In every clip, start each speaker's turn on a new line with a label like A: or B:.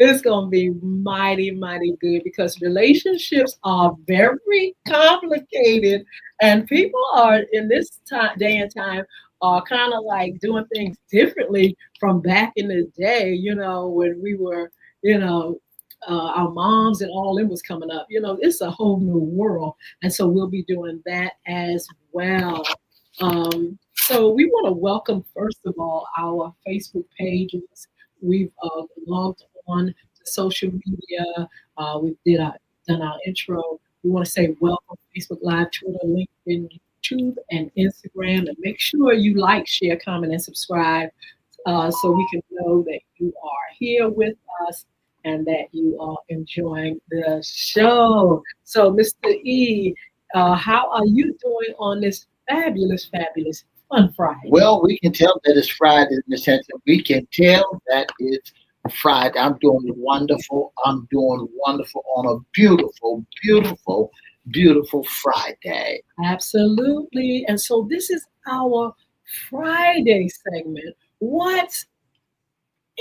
A: It's going to be mighty, mighty good because relationships are very complicated, and people are in this time, day and time, are kind of like doing things differently from back in the day. When we were, you know, our moms and all them was coming up. It's a whole new world, and so we'll be doing that as well. So we want to welcome, first of all, our Facebook pages. We've logged on to social media. Done our intro. We want to say welcome, Facebook Live, Twitter, LinkedIn, YouTube, and Instagram. And make sure you like, share, comment, and subscribe so we can know that you are here with us and that you are enjoying the show. So, Mr. E, how are you doing on this fabulous, fabulous Fun Friday?
B: Well, we can tell that it's Friday, Miss Hinton. We can tell that it's Friday. I'm doing wonderful. I'm doing wonderful on a beautiful, beautiful, beautiful Friday.
A: Absolutely. And so this is our Friday segment. What's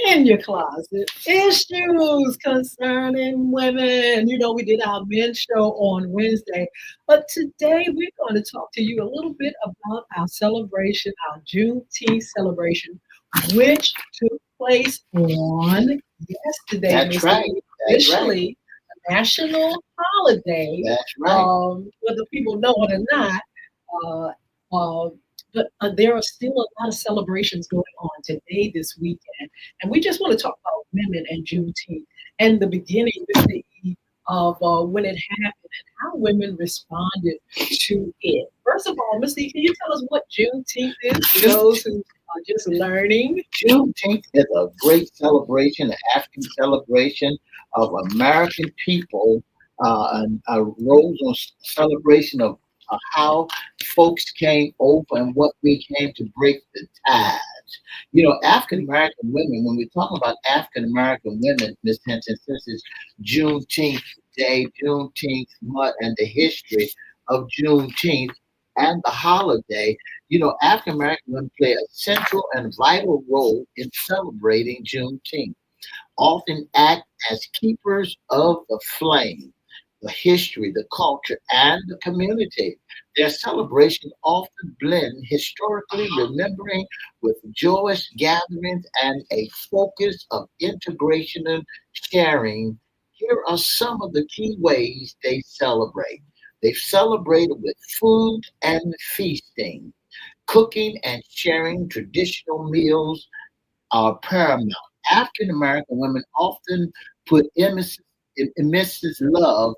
A: in your closet? Issues concerning women. We did our men's show on Wednesday, but today we're going to talk to you a little bit about our celebration, our Juneteenth celebration, which took place on yesterday.
B: That's right. That's right.
A: Officially a national holiday.
B: That's right.
A: Whether people know it or not. Uh, uh, but there are still a lot of celebrations going on today, this weekend. And we just want to talk about women and Juneteenth and the beginning of when it happened and how women responded to it. First of all, Mr. E, can you tell us what Juneteenth is for those who are just learning?
B: Juneteenth is a great celebration, an African celebration of American people, and a rose on celebration of how folks came over and what we came to break the ties. African American women, when we talk about African American women, Miss Hinton, since it's Juneteenth Day, Juneteenth month, and the history of Juneteenth and the holiday, African American women play a central and vital role in celebrating Juneteenth, often act as keepers of the flame, the history, the culture, and the community. Their celebrations often blend historically remembering with joyous gatherings and a focus of integration and sharing. Here are some of the key ways they celebrate. They celebrated with food and feasting. Cooking and sharing traditional meals are paramount. African American women often put immense love,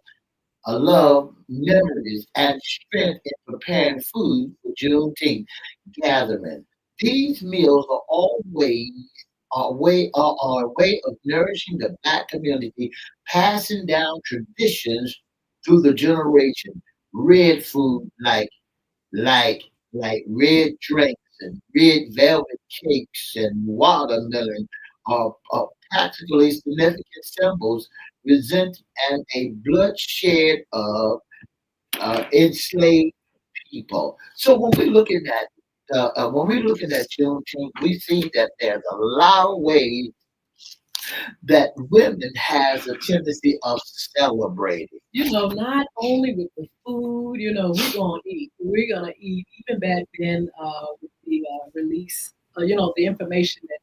B: memories, and strength in preparing food for Juneteenth gathering. These meals are always are a way of nourishing the Black community, passing down traditions through the generation. Red food like red drinks and red velvet cakes and watermelon are practically significant symbols resent and a bloodshed of enslaved people. So when we're looking at Juneteenth, we see that there's a lot of ways that women has a tendency of celebrating.
A: Not only with the food, we're gonna eat. Even back then, with the release, the information that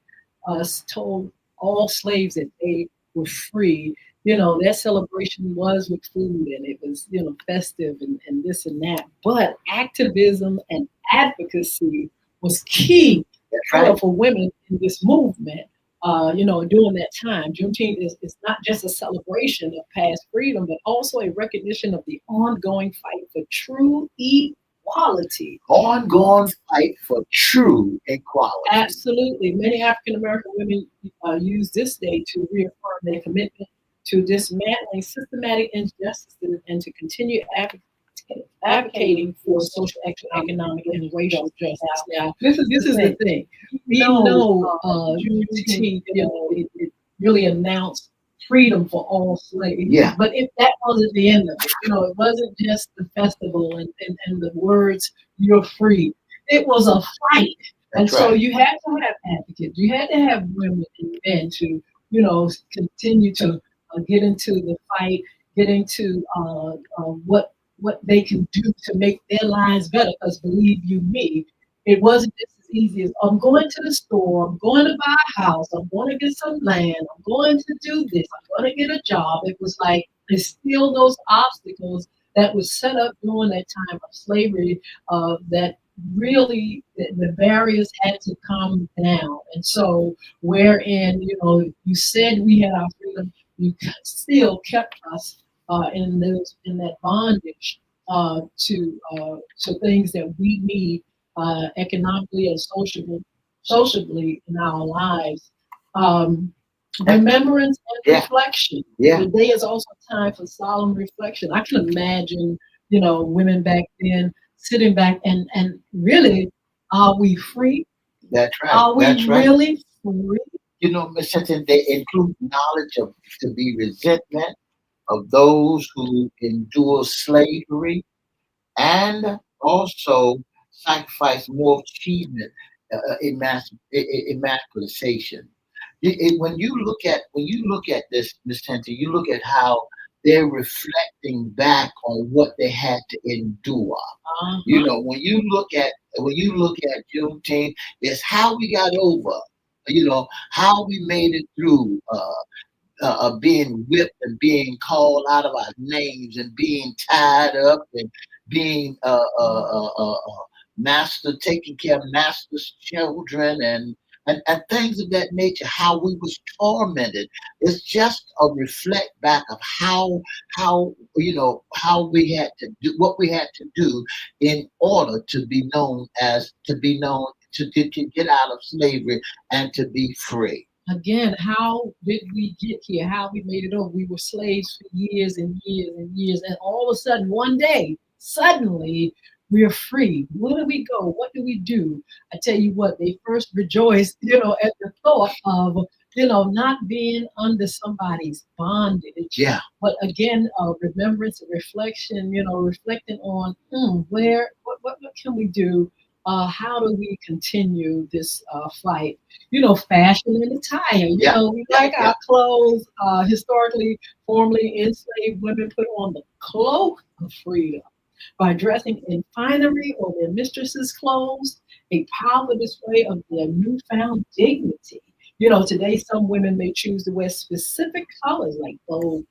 A: told all slaves that they were free. Their celebration was with food, and it was, festive and this and that. But activism and advocacy was key
B: That's right.
A: for women in this movement. During that time, Juneteenth is not just a celebration of past freedom, but also a recognition of the ongoing fight for true equality.
B: Ongoing fight for true equality.
A: Absolutely. Many African American women use this day to reaffirm their commitment to dismantling systematic injustice and to continue advocating for social, economic, and racial justice. Now, this is the thing. We know Juneteenth, it really announced freedom for all slaves.
B: Yeah.
A: But if that wasn't the end of it, it wasn't just the festival and the words, you're free. It was a fight. And so you had to have advocates. You had to have women and men to continue to get into the fight, get into what they can do to make their lives better. Because believe you me, it wasn't just as easy as I'm going to the store, I'm going to buy a house, I'm going to get some land, I'm going to do this, I'm going to get a job. It was like there's still those obstacles that was set up during that time of slavery that really the barriers had to come down. And so, wherein you said we had our freedom, you still kept us in that bondage to things that we need economically and socially in our lives. Um, Remembrance and
B: Yeah,
A: reflection.
B: yeah,
A: Today is also time for solemn reflection. I can imagine, women back then sitting back and really, are we free?
B: that's right.
A: Are we
B: That's right.
A: really free?
B: Miss Hinton, they include knowledge of to be resentment of those who endure slavery and also sacrifice more achievement, emancipation. When you look at this, Miss Hinton, you look at how they're reflecting back on what they had to endure. When you look at Juneteenth, it's how we got over. How we made it through. Being whipped and being called out of our names and being tied up and being master taking care of master's children and things of that nature, how we was tormented. It's just a reflect back of how we had to do what we had to do in order to be known to get out of slavery and to be free.
A: Again, how did we get here? How we made it over? We were slaves for years and years and years, and all of a sudden, one day, suddenly, we're free. Where do we go? What do we do? I tell you what, they first rejoiced, at the thought of, not being under somebody's bondage.
B: Yeah.
A: But again, remembrance and reflection, reflecting on what can we do? How do we continue this fight? Fashion and attire.
B: Yeah.
A: We
B: Yeah.
A: like
B: Yeah.
A: our clothes. Historically, formerly enslaved women put on the cloak of freedom by dressing in finery or their mistress's clothes, a powerful display of their newfound dignity. Today some women may choose to wear specific colors like gold,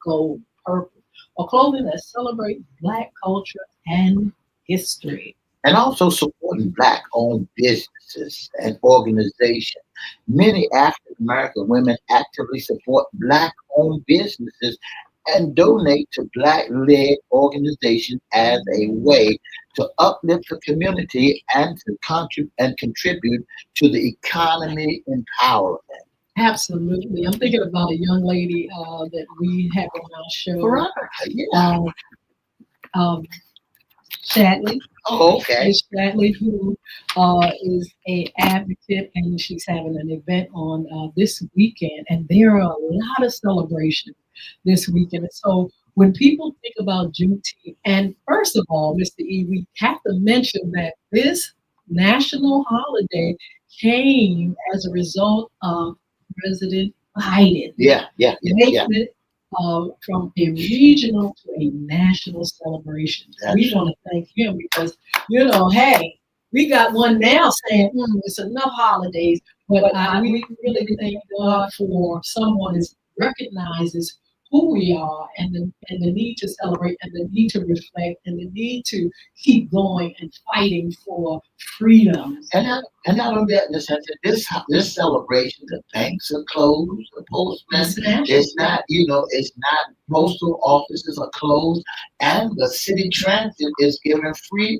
A: purple, or clothing that celebrate Black culture and history.
B: And also supporting Black-owned businesses and organizations. Many African American women actively support Black-owned businesses and donate to Black-led organizations as a way to uplift the community and to contribute to the economy empowerment.
A: Absolutely. I'm thinking about a young lady that we have on our show,
B: Right. Yeah.
A: um, Shadley.
B: Oh, okay.
A: Miss Shadley, who is a advocate, and she's having an event on this weekend, and there are a lot of celebrations this weekend. And so when people think about Juneteenth, and first of all, Mr. E, we have to mention that this national holiday came as a result of President Biden.
B: Yeah, yeah, yeah, yeah.
A: Making it from a regional to a national celebration. We want to thank him because, hey, we got one now saying it's enough holidays, but we really thank God for someone that recognizes who we are and the need to celebrate and the need to reflect and the need to keep going and fighting for freedom.
B: And not only that, this celebration, the banks are closed, the postman, it's not postal offices are closed, and the city transit was giving free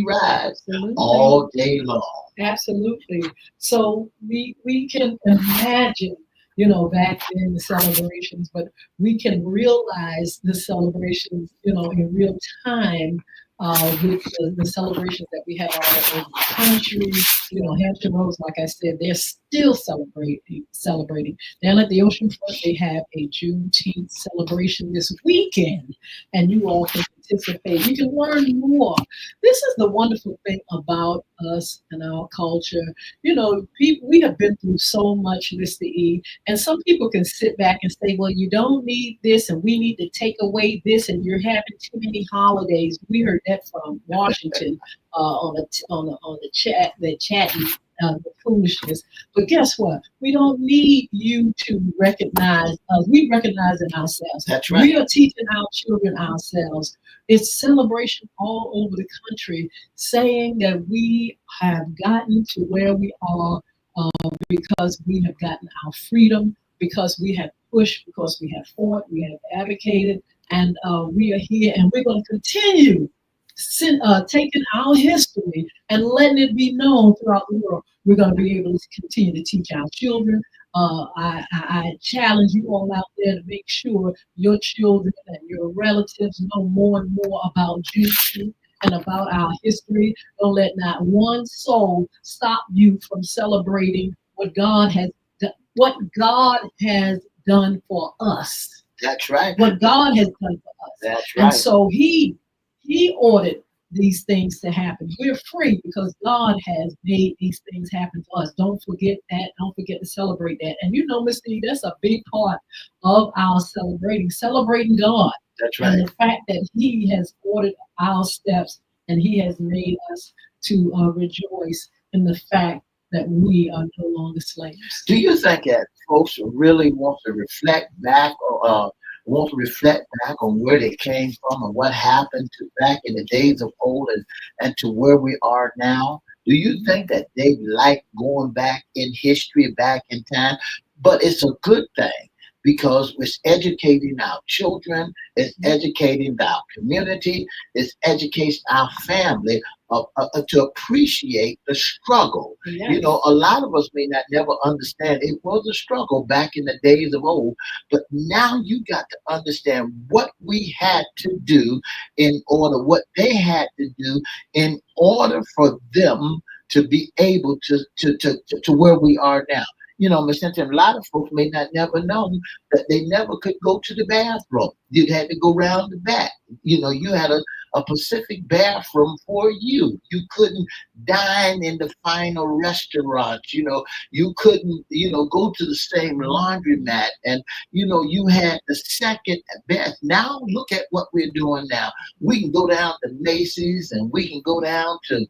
B: rides. Absolutely. All day long.
A: Absolutely. So we can imagine, back in the celebrations, but we can realize the celebrations, in real time with the celebrations that we have all over the country. Hampton Roads, like I said, they're still celebrating. Down at the ocean front, they have a Juneteenth celebration this weekend, and you all can participate. You can learn more. This is the wonderful thing about us and our culture. People, we have been through so much, Mr. E, and some people can sit back and say, well, you don't need this, and we need to take away this, and you're having too many holidays. We heard that from Washington on the chat, the chatting. The foolishness, but guess what? We don't need you to recognize us. We recognize it ourselves.
B: That's right.
A: We are teaching our children ourselves. It's celebration all over the country, saying that we have gotten to where we are because we have gotten our freedom, because we have pushed, because we have fought, we have advocated, and we are here, and we're going to continue taking our history and letting it be known throughout the world. We're going to be able to continue to teach our children. I challenge you all out there to make sure your children and your relatives know more and more about Juneteenth and about our history. Don't let not one soul stop you from celebrating what God has done for us.
B: That's right.
A: What God has done for us.
B: That's right.
A: And so He ordered these things to happen. We're free because God has made these things happen to us. Don't forget that. Don't forget to celebrate that. And Mr. E, that's a big part of our celebrating God.
B: That's right.
A: And the fact that He has ordered our steps and He has made us to rejoice in the fact that we are no longer slaves.
B: Do you think that folks really want to reflect back on where they came from and what happened to back in the days of old and to where we are now? Do you think that they like going back in history, back in time? But it's a good thing because it's educating our children, it's educating our community, it's educating our family to appreciate the struggle.
A: Yes.
B: A lot of us may not never understand it was a struggle back in the days of old, but now you got to understand what we had to do what they had to do in order for them to be able to where we are now. Miss Cynthia, a lot of folks may not never know that they never could go to the bathroom. You had to go round the back. You had a specific bathroom for you. You couldn't dine in the final restaurants. You couldn't, go to the same laundromat. And, you had the second best. Now look at what we're doing now. We can go down to Macy's and we can go down to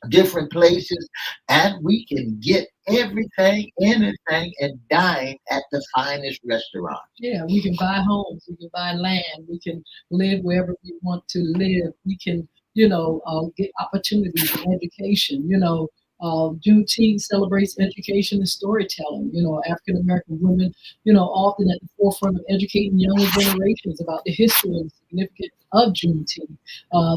B: different places and we can get everything, anything, and dine at the finest restaurant.
A: Yeah, we can buy homes, we can buy land, we can live wherever we want to live. We can, get opportunities in education. Juneteenth celebrates education and storytelling. African American women, often at the forefront of educating younger generations about the history and significance of Juneteenth.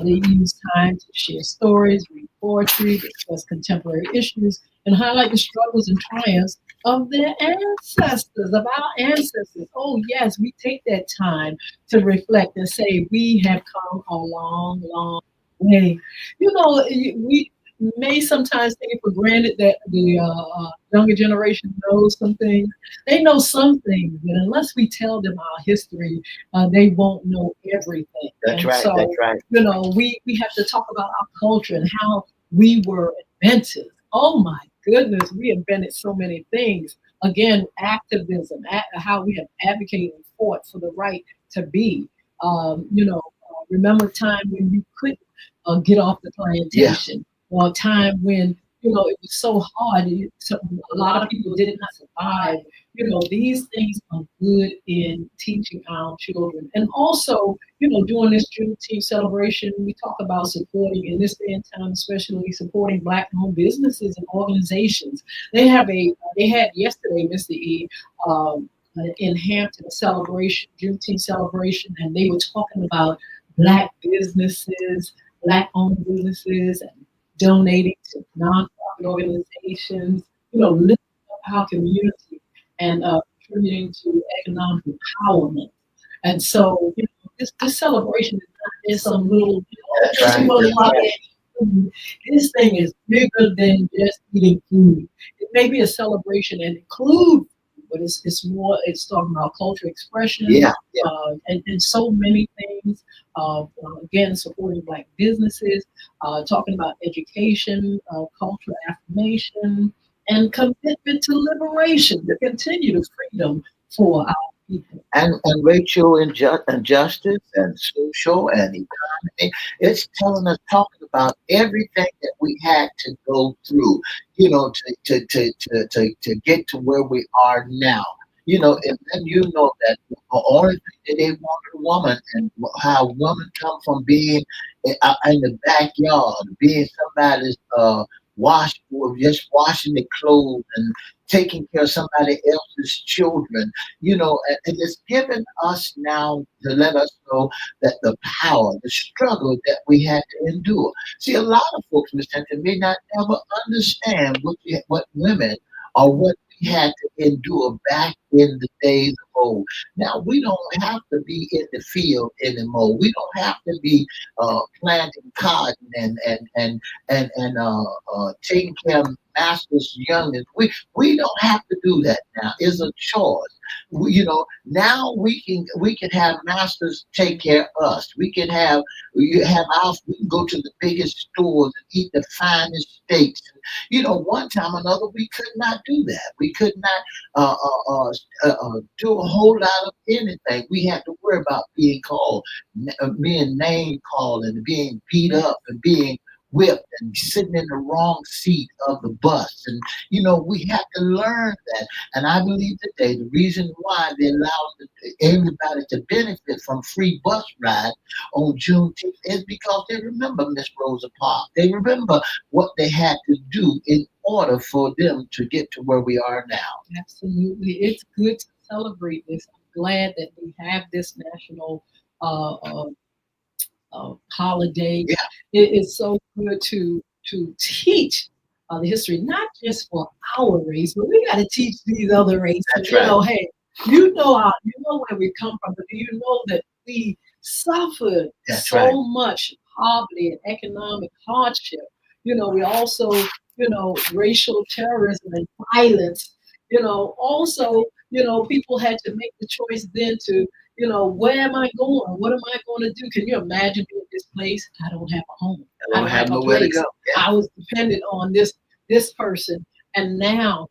A: They use time to share stories, read poetry, discuss contemporary issues, and highlight the struggles and triumphs of their ancestors, of our ancestors. Oh, yes, we take that time to reflect and say we have come a long, long way. We may sometimes take it for granted that the younger generation knows some things. They know some things, but unless we tell them our history, they won't know everything.
B: That's right.
A: So,
B: that's right.
A: We have to talk about our culture and how we were inventive. Oh my goodness, we invented so many things. Again, activism, how we have advocated and fought for the right to be. Remember a time when you couldn't get off the plantation. Yeah. Or a time when, it was so hard. A lot of people did not survive. These things are good in teaching our children. And also, during this Juneteenth celebration, we talk about supporting, in this day and time, especially supporting Black-owned businesses and organizations. They had yesterday, Mr. E, in Hampton, a celebration, Juneteenth celebration, and they were talking about Black businesses, Black-owned businesses, and donating to nonprofit organizations, lifting up our community and contributing to economic empowerment. And so, this celebration is not some little, this thing is bigger than just eating food. It may be a celebration and include, but it's more. It's talking about cultural expression,
B: Yeah, yeah.
A: and so many things. Again, supporting Black businesses, talking about education, cultural affirmation, and commitment to liberation, to continue the freedom for our people.
B: And Rachel, and justice and social and economy. It's telling us, talking about everything that we had to go through, to get to where we are now. And then that the only thing that they want a woman, and how women come from being in the backyard, being somebody's or just washing the clothes and taking care of somebody else's children, and it's given us now to let us know that the power, the struggle that we had to endure. See, a lot of folks, Miss Hinton, may not ever understand what women or what we had to endure back in the days of old. Now, we don't have to be in the field anymore. We don't have to be planting cotton and taking care of masters' youngins. We don't have to do that now. It's a choice. Now we can have masters take care of us. We can go to the biggest stores and eat the finest steaks. One time or another we could not do that. We could not do a whole lot of anything. We had to worry about being name called, and being beat up, and being whipped, and sitting in the wrong seat of the bus. And we have to learn that. And I believe today the reason why they allow everybody to benefit from free bus rides on Juneteenth is because they remember Miss Rosa Parks. They remember what they had to do in order for them to get to where we are now.
A: Absolutely. It's good to celebrate this. I'm glad that we have this national uh, uh, holiday.
B: Yeah,
A: It is so good to teach the history, not just for our race, but we got to teach these other races.
B: that's right.
A: Hey, you know where we come from, but do you know that we suffered
B: That's right.
A: so much poverty and economic hardship? We also, racial terrorism and violence. Also, people had to make the choice then to, where am I going? What am I going to do? Can you imagine being displaced? I don't have a home.
B: I
A: I
B: don't
A: don't
B: have
A: have a
B: nowhere to
A: place.
B: go. Yeah,
A: I was dependent on this person, and now,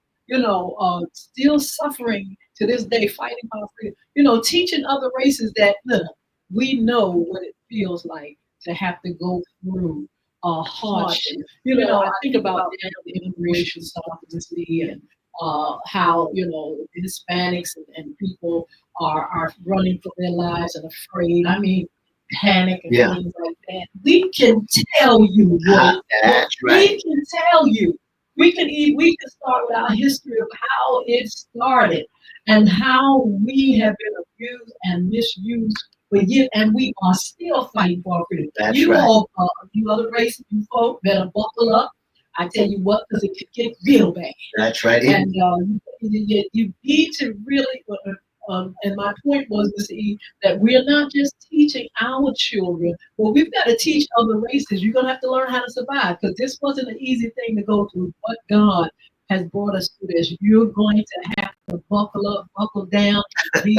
A: still suffering to this day, fighting for our freedom. Teaching other races that look, we know what it feels like to have to go through hardship. I think about now the immigration stuff we see, and how Hispanics and people are running for their lives and afraid. I mean, panic and
B: yeah.
A: things like that. We can tell you
B: That's right.
A: we can tell you. We can start with our history of how it started and how we have been abused and misused for years, and we are still fighting for our freedom.
B: That's
A: You
B: right.
A: all, you other races, you folk, better buckle up. I tell you what, because it could get real bad.
B: That's right.
A: And you need to really, and my point was, Mr. E, that we're not just teaching our children, but we've got to teach other races. You're going to have to learn how to survive, because this wasn't an easy thing to go through, but God has brought us through this. You're going to have to buckle up, buckle down, and be.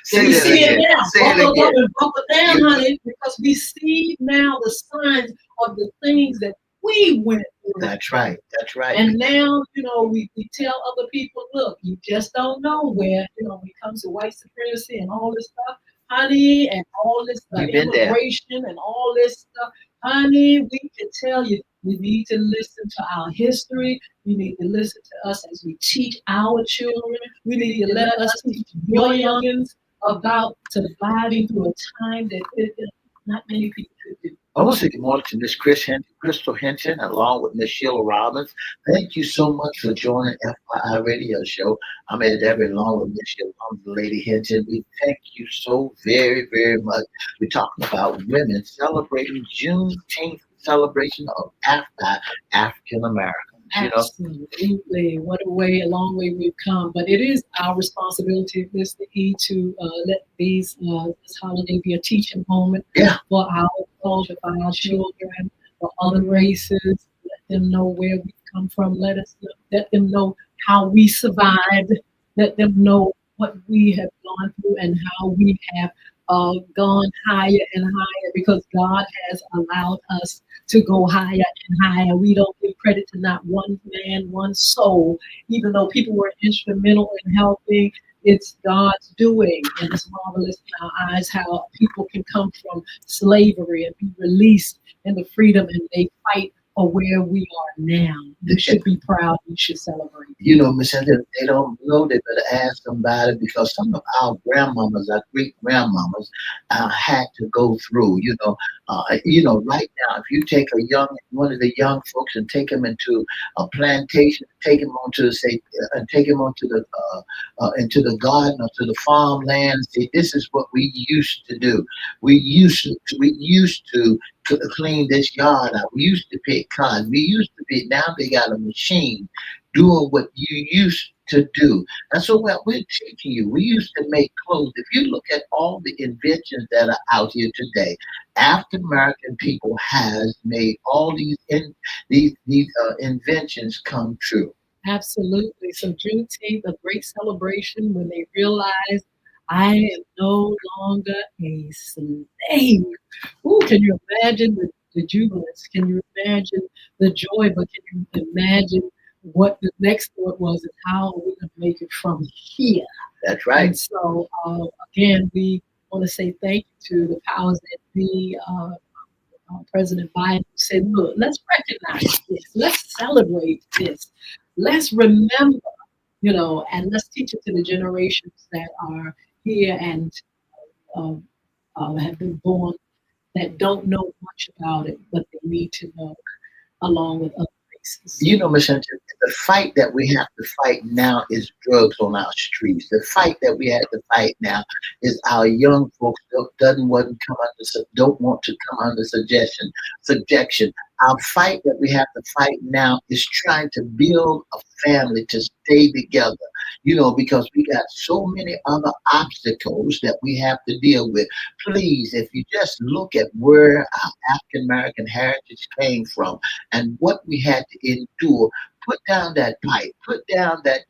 B: Say
A: We
B: that
A: see it
B: again.
A: now.
B: Say it
A: Buckle up
B: again.
A: and buckle down, honey, because we see now the signs of the things that we went through.
B: That's right. That's right.
A: And now, we tell other people, look, you just don't know where, when it comes to white supremacy and all this stuff, honey, and all this
B: We've been there.
A: immigration and all this stuff, honey, we can tell you, we need to listen to our history. We need to listen to us as we teach our children. We need to let us teach your youngins about surviving through a time that not many people could do.
B: I want to say good morning to Miss Crystal Hinton, along with Miss Sheila Robbins. Thank you so much for joining FYI Radio Show. I'm Ed Everett, along with Miss Sheila Robbins, Lady Hinton. We thank you so very, very much. We're talking about women celebrating Juneteenth, celebration of African Americans.
A: Absolutely. What a long way we've come. But it is our responsibility, Mr. E, to let this holiday be a teaching moment
B: Yeah,
A: for our culture, for our children, for other races. Let them know where we've come from. Let them know how we survived. let them know what we have gone through and how we have gone higher and higher because God has allowed us to go higher and higher. We don't give credit to not one man, one soul, even though people were instrumental in helping. It's God's doing, and it's marvelous in our eyes how people can come from slavery and be released in the freedom and they fight for where we are now. We should be proud. We should celebrate.
B: Miss Hinton, they don't know. They better ask somebody because some of our grandmamas, our great grandmamas, had to go through. Right now, if you take one of the young folks and take them into a plantation, take them onto say, take them onto the into the garden or to the farmland. Say, this is what we used to do. We used to clean this yard out. We used to pick cotton. We used to be. Now they got a machine doing what you used to do. And so what we're teaching you, we used to make clothes. If you look at all the inventions that are out here today, African American people has made all these inventions come true.
A: Absolutely. So Juneteenth, a great celebration when they realize I am no longer a slave. Ooh, can you imagine the jubilance? Can you imagine the joy? But can you imagine what the next thought was and how we're going to make it from here?
B: That's
A: And
B: right.
A: so, again, we want to say thank you to the powers that be, President Biden said, look, let's recognize this. Let's celebrate this. Let's remember, and let's teach it to the generations that are here and uh, have been born that don't know much about it, but they need to know along with other races.
B: Miss Hunter, the fight that we have to fight now is drugs on our streets. The fight that we have to fight now is our young folks don't want to come under subjection. Our fight that we have to fight now is trying to build a family to stay together. Because we got so many other obstacles that we have to deal with. Please, if you just look at where our African American heritage came from and what we had to endure, put down that pipe, put down that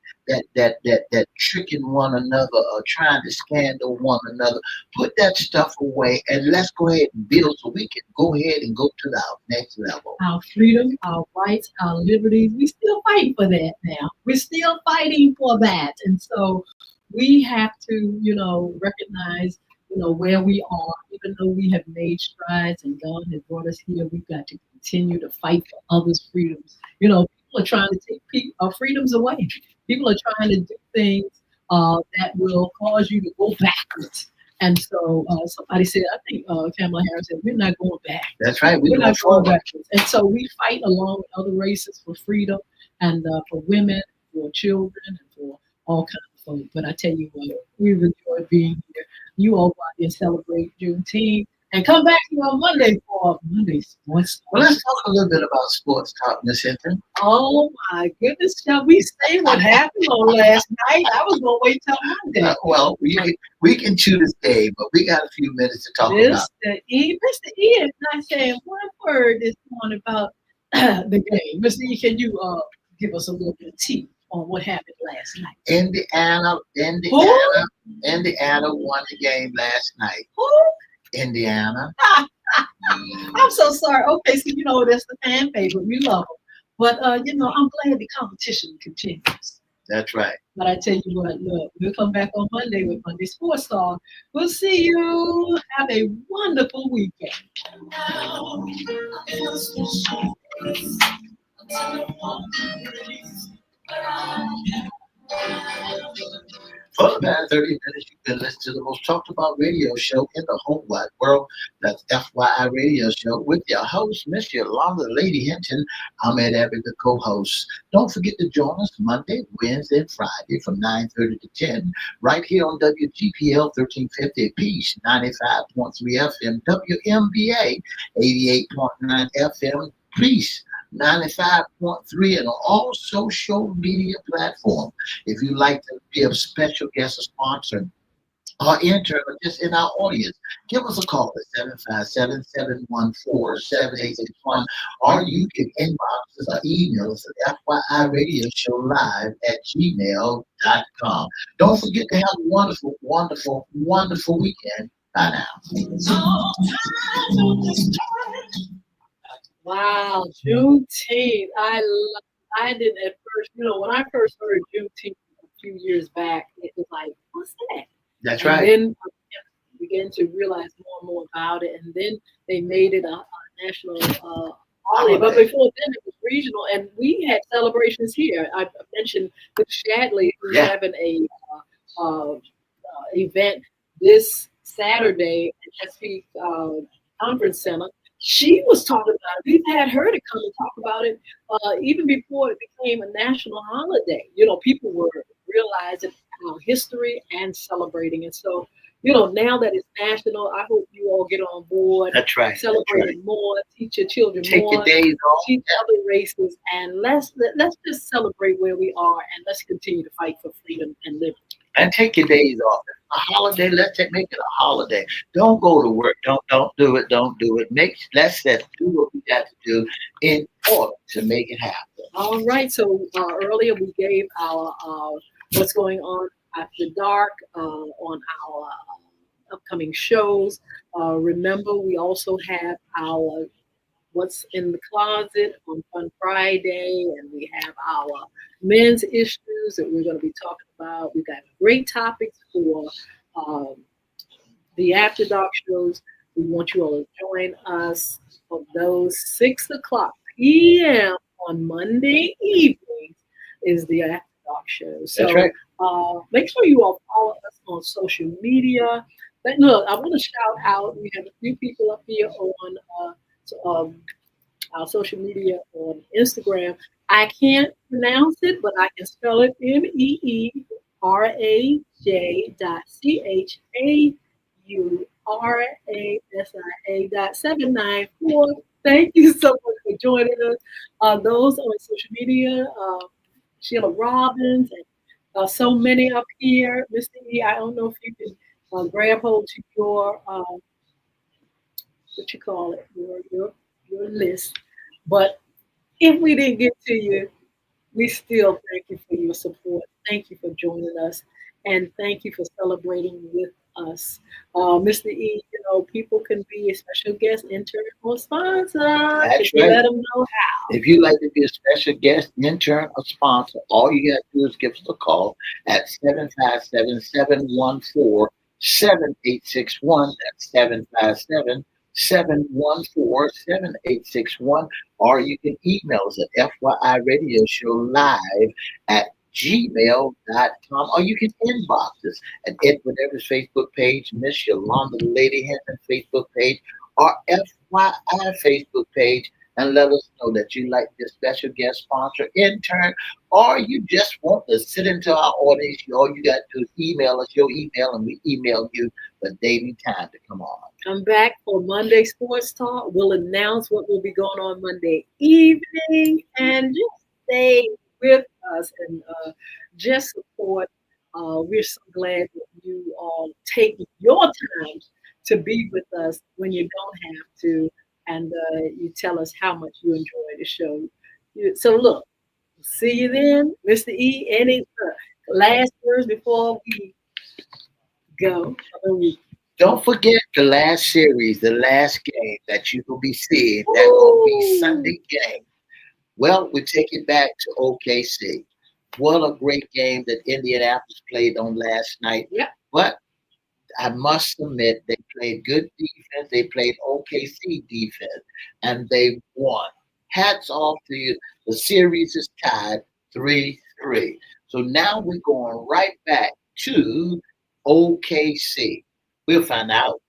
B: tricking one another or trying to scandal one another. Put that stuff away and let's go ahead and build so we can go ahead and go to our next level.
A: Our freedom, our rights, our liberties, we're still fighting for that now. We're still fighting for that. And so we have to, recognize, where we are, even though we have made strides and God has brought us here, we've got to continue to fight for others' freedoms. People are trying to take our freedoms away. People are trying to do things that will cause you to go backwards. And so somebody said, I think Kamala Harris said, we're not going back.
B: That's right.
A: We're
B: We're going
A: not going
B: forward.
A: backwards. And so we fight along with other races for freedom and for women, for children, and for all kinds of folks. But I tell you what, we've enjoyed being here. You all go out there and celebrate Juneteenth and come back here on Monday for Monday Sports
B: Well,
A: Talk.
B: let's talk a little bit about sports talk, Miss Hinton.
A: Oh my goodness, shall we say what happened on last night? I was going to wait till Monday.
B: We can chew this day, but we got a few minutes to talk about.
A: Mr. E is not saying one word this morning about the game. Mr. E, can you give us a little bit of tea on what happened last night?
B: Indiana won the game last night.
A: Who?
B: Indiana.
A: I'm so sorry. Okay, so that's the fan favorite. We love them. But I'm glad the competition continues.
B: That's right.
A: But I tell you what, look, we'll come back on Monday with Monday Sports Talk. We'll see you. Have a wonderful weekend.
B: For the past 30 minutes, you've been listening to the most talked about radio show in the whole wide world. That's FYI Radio Show with your host, Miss Yolanda Lady Hinton. I'm Ed Everette, the co-host. Don't forget to join us Monday, Wednesday, and Friday from 9:30 to 10 right here on WGPL 1350 Peace 95.3 FM, WMBA 88.9 FM Peace 95.3 and on all social media platforms. If you'd like to be a special guest or sponsor or intern or just in our audience, give us a call at 757-714-7861, or you can inbox us or email us at FYIRadioShowLive@gmail.com. Don't forget to have a wonderful, wonderful, wonderful weekend. Bye now.
A: Wow, Juneteenth. I didn't at first, when I first heard Juneteenth a few years back, it was like, what's that?
B: That's
A: And
B: right.
A: then I began to realize more and more about it. And then they made it a national holiday. But
B: Holiday.
A: before then, it was regional. And we had celebrations here. I mentioned with Shadley, who's
B: Yeah.
A: having a event this Saturday at SP Conference Center. She was talking about it. We've had her to come and talk about it even before it became a national holiday. People were realizing our history and celebrating. And so, now that it's national, I hope you all get on board,
B: That's right.
A: celebrate
B: That's right.
A: it more, teach your children
B: Take your
A: more,
B: days off.
A: teach other races, and let's just celebrate where we are and let's continue to fight for freedom and liberty.
B: And take your days off. A holiday, make it a holiday. Don't go to work. Don't do it. Don't do it. Let's just do what we got to do in order to make it happen.
A: All right. So earlier we gave our what's going on after dark on our upcoming shows. Remember, we also have our what's in the closet on Fun Friday, and we have our men's issues that we're going to be talking about. We've got great topics for um, the After Dark shows. We want you all to join us for those 6 o'clock p.m. on Monday evenings is the After Dark show.
B: That's
A: So
B: right.
A: make sure you all follow us on social media. But look, I want to shout out. We have a few people up here on our social media on Instagram. I can't pronounce it, but I can spell it MEERAJCHAURASIA.794. Thank you so much for joining us. Those on social media, Sheila Robbins, and so many up here. Mr. E, I don't know if you can grab hold to your what you call it, your list. But if we didn't get to you, we still thank you for your support. Thank you for joining us, and thank you for celebrating with us. Mr. E, people can be a special guest, intern, or sponsor.
B: That's
A: If you
B: right.
A: let them know how.
B: If you'd like to be a special guest, intern, or sponsor, all you got to do is give us a call at 757-714-7861. That's 757-714-7861. Or you can email us at FYIRadiosHowLive@gmail.com. Or you can inbox us at Edward Evers' Facebook page, Miss Yolanda Hinton Facebook page, or FYI Facebook page, and let us know that you like this special guest sponsor, intern, or you just want to sit into our audience. All you got to do is email us your email, and we email you the date and time to come on.
A: Come back for Monday Sports Talk. We'll announce what will be going on Monday evening, and just stay with us and just support. We're so glad that you all take your time to be with us when you don't have to, and you tell us how much you enjoy the show. So look, see you then, Mr. E. Any last words before we go?
B: Don't forget the last series, the last game that you will be seeing. That will be Sunday game. Well, we take it back to OKC. What a great game that Indianapolis played on last night.
A: Yep.
B: But I must admit, they played good defense. They played OKC defense, and they won. Hats off to you. The series is tied 3-3. So now we're going right back to OKC. We'll find out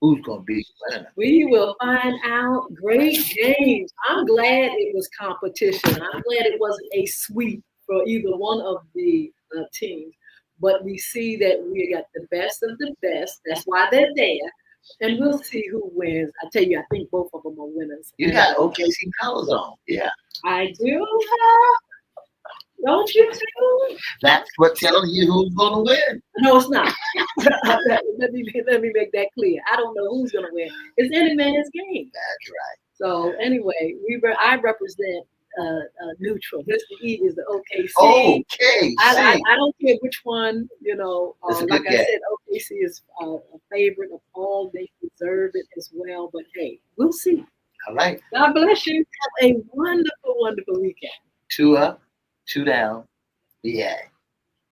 B: who's going to be the winner.
A: We will find out. Great games. I'm glad it was competition. I'm glad it wasn't a sweep for either one of the teams. But we see that we got the best of the best. That's why they're there. And we'll see who wins. I tell you, I think both of them are winners.
B: You got OKC colors on. Yeah.
A: I do. Don't you too?
B: That's what telling you who's going to win.
A: No, it's not. let me make that clear. I don't know who's gonna win. It's any man's game.
B: That's right.
A: So anyway, I represent neutral. Mr. E is the OKC.
B: Okay,
A: I,
B: see,
A: I don't care which one,
B: it's a
A: like
B: good
A: I
B: game.
A: said, OKC is a favorite of all. They deserve it as well. But hey, we'll see.
B: All right.
A: God bless you. Have a wonderful, wonderful weekend.
B: Two up, two down. Yeah.